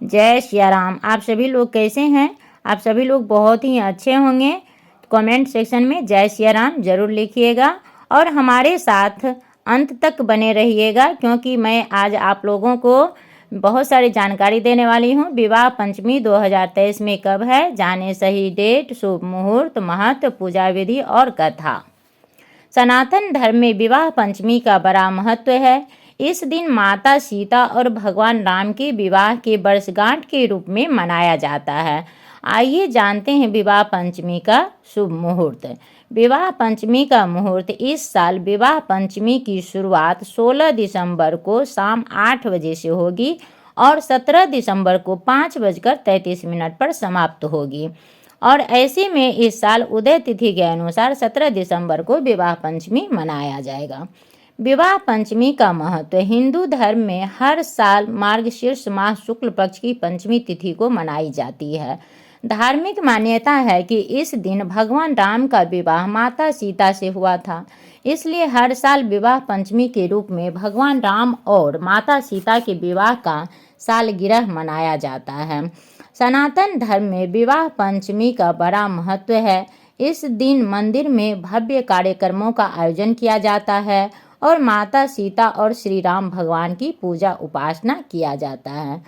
जय सिया राम। आप सभी लोग कैसे हैं? आप सभी लोग बहुत ही अच्छे होंगे। कमेंट सेक्शन में जय सिया राम जरूर लिखिएगा और हमारे साथ अंत तक बने रहिएगा, क्योंकि मैं आज आप लोगों को बहुत सारी जानकारी देने वाली हूँ। विवाह पंचमी 2023 में कब है, जाने सही डेट, शुभ मुहूर्त, महत्व, पूजा विधि और कथा। सनातन धर्म में विवाह पंचमी का बड़ा महत्व है। इस दिन माता सीता और भगवान राम के विवाह के वर्षगांठ के रूप में मनाया जाता है। आइए जानते हैं विवाह पंचमी का शुभ मुहूर्त। विवाह पंचमी का मुहूर्त इस साल विवाह पंचमी की शुरुआत 16 दिसंबर को शाम 8 बजे से होगी और 17 दिसंबर को 5:33 पर समाप्त होगी। और ऐसे में इस साल उदय तिथि के अनुसार 17 दिसंबर को विवाह पंचमी मनाया जाएगा। विवाह पंचमी का महत्व हिंदू धर्म में हर साल मार्गशीर्ष माह शुक्ल पक्ष की पंचमी तिथि को मनाई जाती है। धार्मिक मान्यता है कि इस दिन भगवान राम का विवाह माता सीता से हुआ था, इसलिए हर साल विवाह पंचमी के रूप में भगवान राम और माता सीता के विवाह का सालगिरह मनाया जाता है। सनातन धर्म में विवाह पंचमी का बड़ा महत्व है। इस दिन मंदिर में भव्य कार्यक्रमों का आयोजन किया जाता है और माता सीता और श्री राम भगवान की पूजा उपासना किया जाता है।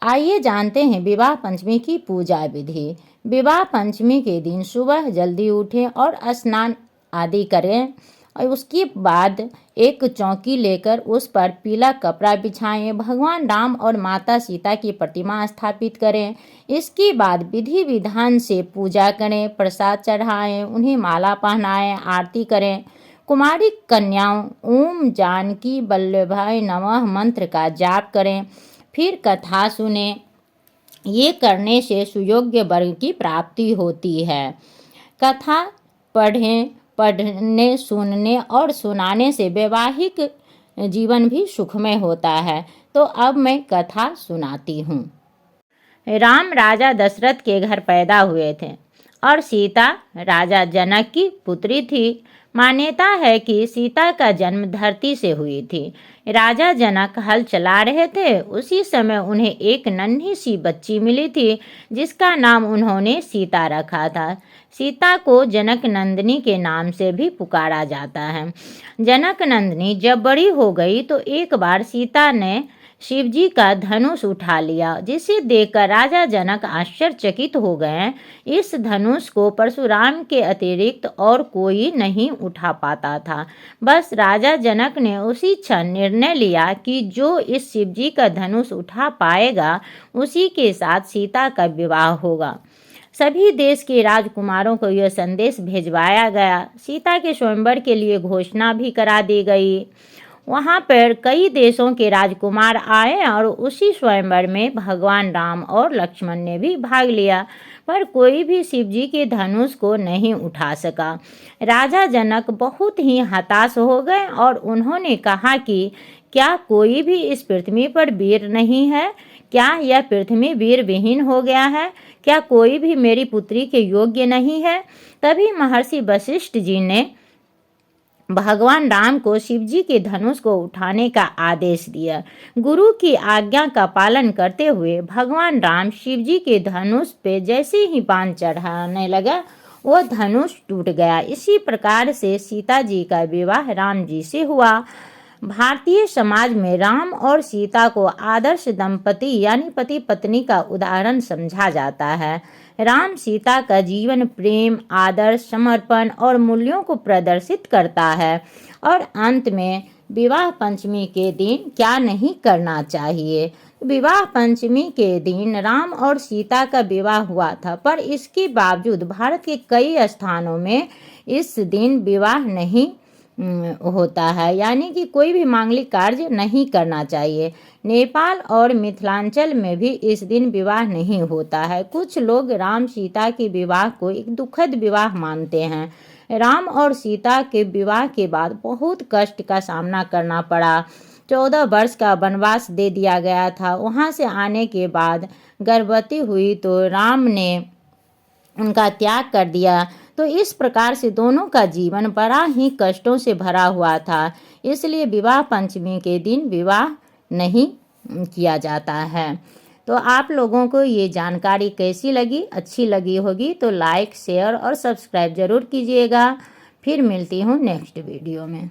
आइए जानते हैं विवाह पंचमी की पूजा विधि। विवाह पंचमी के दिन सुबह जल्दी उठें और स्नान आदि करें और उसके बाद एक चौकी लेकर उस पर पीला कपड़ा बिछाएं। भगवान राम और माता सीता की प्रतिमा स्थापित करें। इसके बाद विधि विधान से पूजा करें, प्रसाद चढ़ाएं, उन्हें माला पहनाएं, आरती करें। कुमारी कन्याओं ओम जानकी वल्लभाय नमः मंत्र का जाप करें, फिर कथा सुने। ये करने से सुयोग्य वर्ग की प्राप्ति होती है। कथा पढ़ने, सुनने और सुनाने से वैवाहिक जीवन भी सुखमय होता है। तो अब मैं कथा सुनाती हूँ। राम राजा दशरथ के घर पैदा हुए थे और सीता राजा जनक की पुत्री थी। मान्यता है कि सीता का जन्म धरती से हुई थी। राजा जनक हल चला रहे थे, उसी समय उन्हें एक नन्ही सी बच्ची मिली थी जिसका नाम उन्होंने सीता रखा था। सीता को जनक नंदिनी के नाम से भी पुकारा जाता है। जनक नंदिनी जब बड़ी हो गई तो एक बार सीता ने शिवजी का धनुष उठा लिया, जिसे देखकर राजा जनक आश्चर्यचकित हो गए। इस धनुष को परशुराम के अतिरिक्त और कोई नहीं उठा पाता था। बस राजा जनक ने उसी क्षण निर्णय लिया कि जो इस शिवजी का धनुष उठा पाएगा उसी के साथ सीता का विवाह होगा। सभी देश के राजकुमारों को यह संदेश भिजवाया गया। सीता के स्वयंवर के लिए घोषणा भी करा दी गई। वहाँ पर कई देशों के राजकुमार आए और उसी स्वयंवर में भगवान राम और लक्ष्मण ने भी भाग लिया, पर कोई भी शिवजी के धनुष को नहीं उठा सका। राजा जनक बहुत ही हताश हो गए और उन्होंने कहा कि क्या कोई भी इस पृथ्वी पर वीर नहीं है? क्या यह पृथ्वी वीर विहीन हो गया है? क्या कोई भी मेरी पुत्री के योग्य नहीं है? तभी महर्षि वशिष्ठ जी ने भगवान राम को शिवजी के धनुष को उठाने का आदेश दिया। गुरु की आज्ञा का पालन करते हुए भगवान राम शिवजी के धनुष पे जैसे ही बाण चढ़ाने लगा वो धनुष टूट गया। इसी प्रकार से सीता जी का विवाह राम जी से हुआ। भारतीय समाज में राम और सीता को आदर्श दंपति यानी पति पत्नी का उदाहरण समझा जाता है। राम सीता का जीवन प्रेम, आदर्श, समर्पण और मूल्यों को प्रदर्शित करता है। और अंत में विवाह पंचमी के दिन क्या नहीं करना चाहिए। विवाह पंचमी के दिन राम और सीता का विवाह हुआ था, पर इसके बावजूद भारत के कई स्थानों में इस दिन विवाह नहीं होता है, यानी कि कोई भी मांगलिक कार्य नहीं करना चाहिए। नेपाल और मिथिलांचल में भी इस दिन विवाह नहीं होता है। कुछ लोग राम सीता के विवाह को एक दुखद विवाह मानते हैं। राम और सीता के विवाह के बाद बहुत कष्ट का सामना करना पड़ा। 14 वर्ष का वनवास दे दिया गया था। वहाँ से आने के बाद गर्भवती हुई तो राम ने उनका त्याग कर दिया। तो इस प्रकार से दोनों का जीवन बड़ा ही कष्टों से भरा हुआ था। इसलिए विवाह पंचमी के दिन विवाह नहीं किया जाता है। तो आप लोगों को ये जानकारी कैसी लगी, अच्छी लगी होगी तो लाइक, शेयर और सब्सक्राइब ज़रूर कीजिएगा। फिर मिलती हूँ नेक्स्ट वीडियो में।